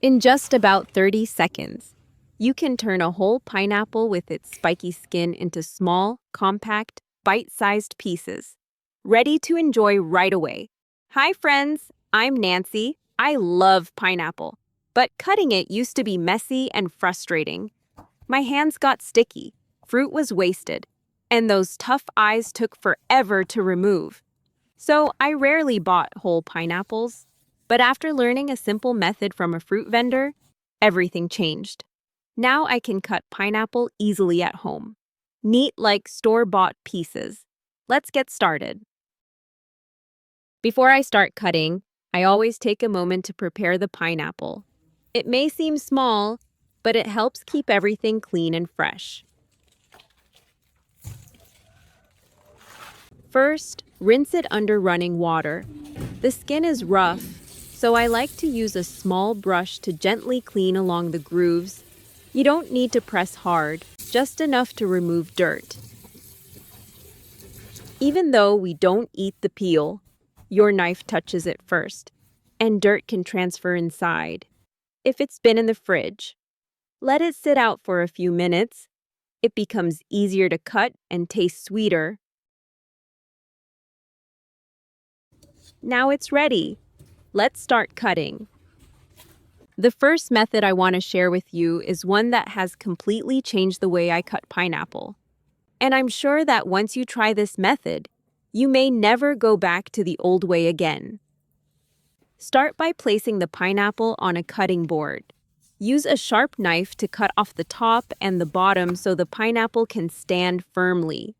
In just about 30 seconds, you can turn a whole pineapple with its spiky skin into small, compact, bite-sized pieces, ready to enjoy right away. Hi friends, I'm Nancy. I love pineapple, but cutting it used to be messy and frustrating. My hands got sticky, fruit was wasted, and those tough eyes took forever to remove. So I rarely bought whole pineapples, but after learning a simple method from a fruit vendor, everything changed. Now I can cut pineapple easily at home. Neat like store-bought pieces. Let's get started. Before I start cutting, I always take a moment to prepare the pineapple. It may seem small, but it helps keep everything clean and fresh. First, rinse it under running water. The skin is rough, so I like to use a small brush to gently clean along the grooves. You don't need to press hard, just enough to remove dirt. Even though we don't eat the peel, your knife touches it first, and dirt can transfer inside. If it's been in the fridge, let it sit out for a few minutes. It becomes easier to cut and tastes sweeter. Now it's ready. Let's start cutting. The first method I want to share with you is one that has completely changed the way I cut pineapple. And I'm sure that once you try this method, you may never go back to the old way again. Start by placing the pineapple on a cutting board. Use a sharp knife to cut off the top and the bottom so the pineapple can stand firmly.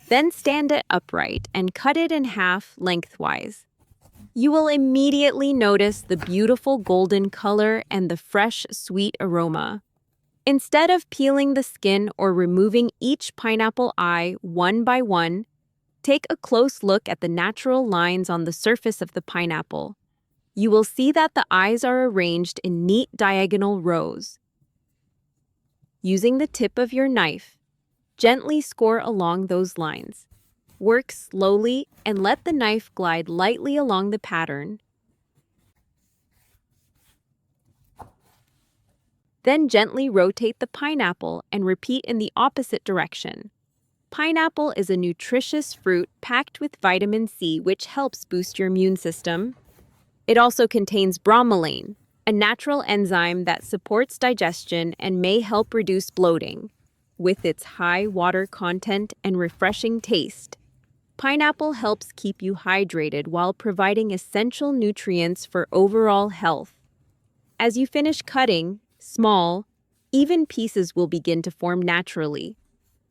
Then stand it upright and cut it in half lengthwise. You will immediately notice the beautiful golden color and the fresh, sweet aroma. Instead of peeling the skin or removing each pineapple eye one by one, take a close look at the natural lines on the surface of the pineapple. You will see that the eyes are arranged in neat diagonal rows. Using the tip of your knife, gently score along those lines. Work slowly and let the knife glide lightly along the pattern. Then gently rotate the pineapple and repeat in the opposite direction. Pineapple is a nutritious fruit packed with vitamin C, which helps boost your immune system. It also contains bromelain, a natural enzyme that supports digestion and may help reduce bloating. With its high water content and refreshing taste, pineapple helps keep you hydrated while providing essential nutrients for overall health. As you finish cutting, small, even pieces will begin to form naturally.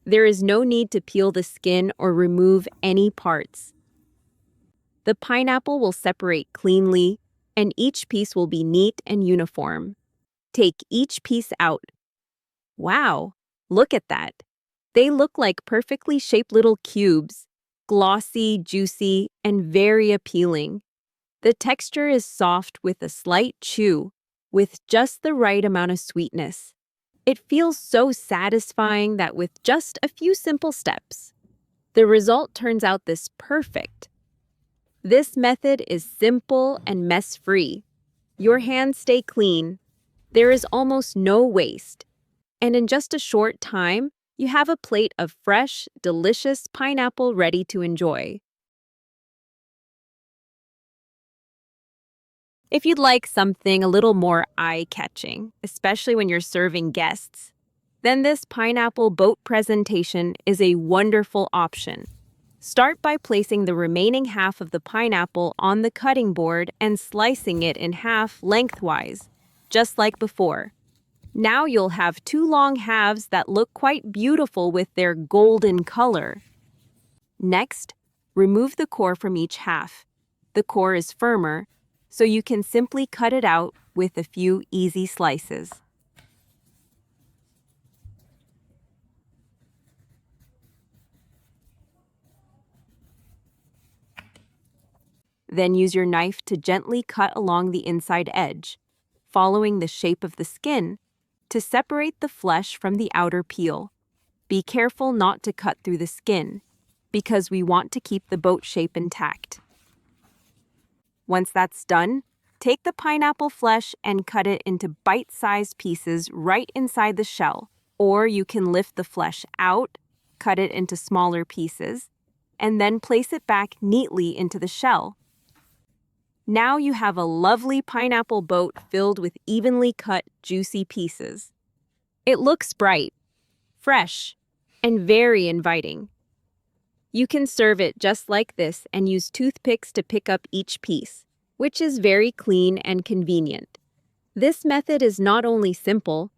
There is no need to peel the skin or remove any parts. The pineapple will separate cleanly, and each piece will be neat and uniform. Take each piece out. Wow, look at that. They look like perfectly shaped little cubes, glossy, juicy, and very appealing. The texture is soft with a slight chew, with just the right amount of sweetness. It feels so satisfying that with just a few simple steps, the result turns out this perfect. This method is simple and mess-free. Your hands stay clean. There is almost no waste. And in just a short time, you have a plate of fresh, delicious pineapple ready to enjoy. If you'd like something a little more eye-catching, especially when you're serving guests, then this pineapple boat presentation is a wonderful option. Start by placing the remaining half of the pineapple on the cutting board and slicing it in half lengthwise, just like before. Now you'll have two long halves that look quite beautiful with their golden color. Next, remove the core from each half. The core is firmer, so you can simply cut it out with a few easy slices. Then use your knife to gently cut along the inside edge, following the shape of the skin, to separate the flesh from the outer peel. Be careful not to cut through the skin, because we want to keep the boat shape intact. Once that's done, Take the pineapple flesh and cut it into bite-sized pieces right inside the shell, or you can lift the flesh out, cut it into smaller pieces, and then place it back neatly into the shell. Now you have a lovely pineapple boat filled with evenly cut, juicy pieces. It looks bright, fresh, and very inviting. You can serve it just like this and use toothpicks to pick up each piece, which is very clean and convenient. This method is not only simple,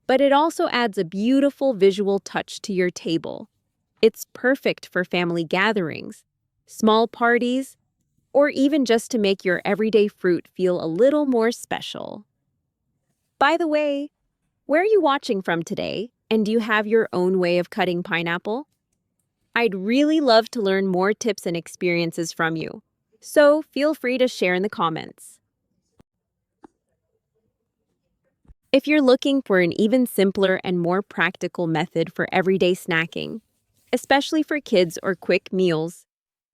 but it also adds a beautiful visual touch to your table. It's perfect for family gatherings, small parties, or even just to make your everyday fruit feel a little more special. By the way, where are you watching from today, and do you have your own way of cutting pineapple? I'd really love to learn more tips and experiences from you, so feel free to share in the comments. If you're looking for an even simpler and more practical method for everyday snacking, especially for kids or quick meals,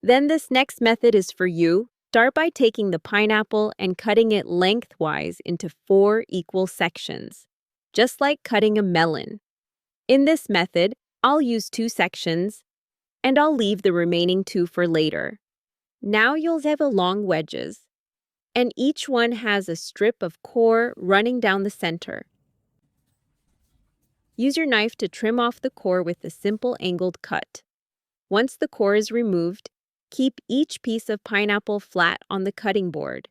then this next method is for you. Start by taking the pineapple and cutting it lengthwise into 4 equal sections, just like cutting a melon. In this method, I'll use 2 sections, and I'll leave the remaining 2 for later. Now you'll have long wedges, and each one has a strip of core running down the center. Use your knife to trim off the core with a simple angled cut. Once the core is removed, keep each piece of pineapple flat on the cutting board.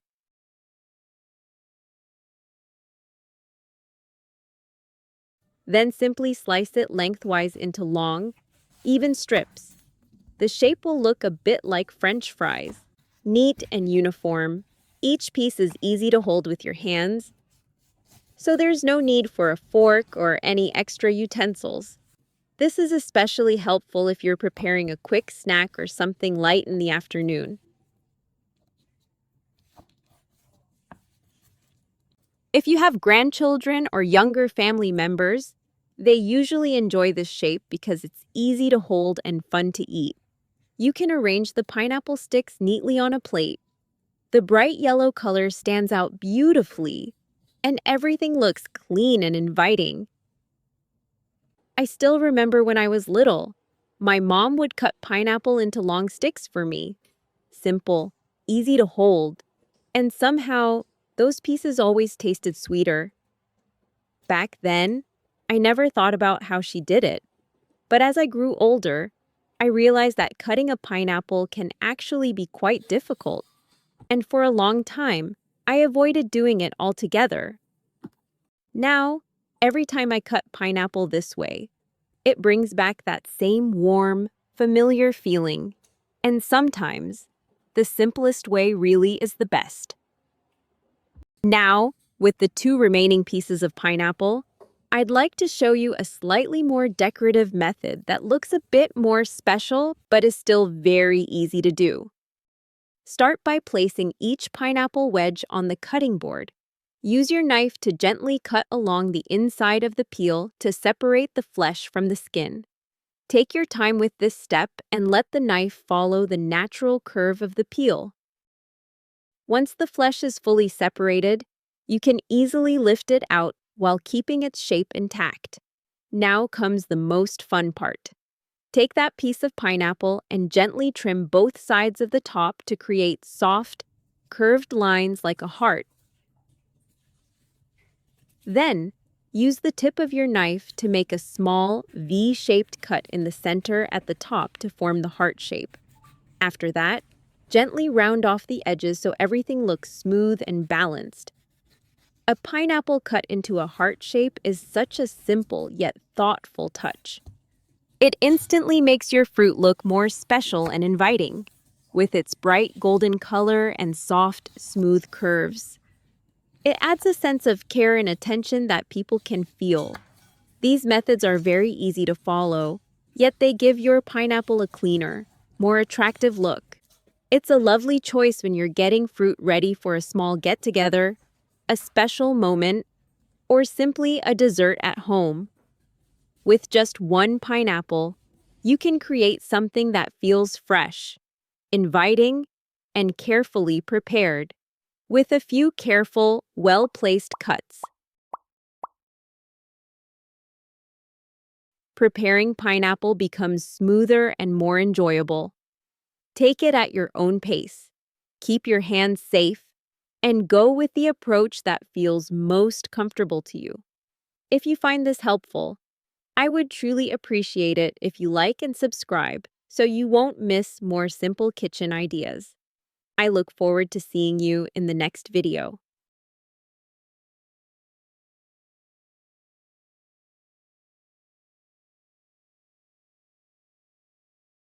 Then simply slice it lengthwise into long, even strips. The shape will look a bit like French fries, neat and uniform. Each piece is easy to hold with your hands, so there's no need for a fork or any extra utensils. This is especially helpful if you're preparing a quick snack or something light in the afternoon. If you have grandchildren or younger family members, they usually enjoy this shape because it's easy to hold and fun to eat. You can arrange the pineapple sticks neatly on a plate. The bright yellow color stands out beautifully, and everything looks clean and inviting. I still remember when I was little, my mom would cut pineapple into long sticks for me. Simple, easy to hold, and somehow those pieces always tasted sweeter. Back then, I never thought about how she did it, but as I grew older, I realized that cutting a pineapple can actually be quite difficult, and for a long time, I avoided doing it altogether. Now, every time I cut pineapple this way, it brings back that same warm, familiar feeling, and sometimes, the simplest way really is the best. Now, with the 2 remaining pieces of pineapple, I'd like to show you a slightly more decorative method that looks a bit more special but is still very easy to do. Start by placing each pineapple wedge on the cutting board. Use your knife to gently cut along the inside of the peel to separate the flesh from the skin. Take your time with this step and let the knife follow the natural curve of the peel. Once the flesh is fully separated, you can easily lift it out while keeping its shape intact. Now comes the most fun part. Take that piece of pineapple and gently trim both sides of the top to create soft, curved lines like a heart. Then, use the tip of your knife to make a small V-shaped cut in the center at the top to form the heart shape. After that, gently round off the edges so everything looks smooth and balanced. A pineapple cut into a heart shape is such a simple yet thoughtful touch. It instantly makes your fruit look more special and inviting, with its bright golden color and soft, smooth curves. It adds a sense of care and attention that people can feel. These methods are very easy to follow, yet they give your pineapple a cleaner, more attractive look. It's a lovely choice when you're getting fruit ready for a small get-together, a special moment, or simply a dessert at home. With just 1 pineapple, you can create something that feels fresh, inviting, and carefully prepared. with a few careful, well-placed cuts. Preparing pineapple becomes smoother and more enjoyable. Take it at your own pace. Keep your hands safe and go with the approach that feels most comfortable to you. If you find this helpful, I would truly appreciate it if you like and subscribe so you won't miss more simple kitchen ideas. I look forward to seeing you in the next video.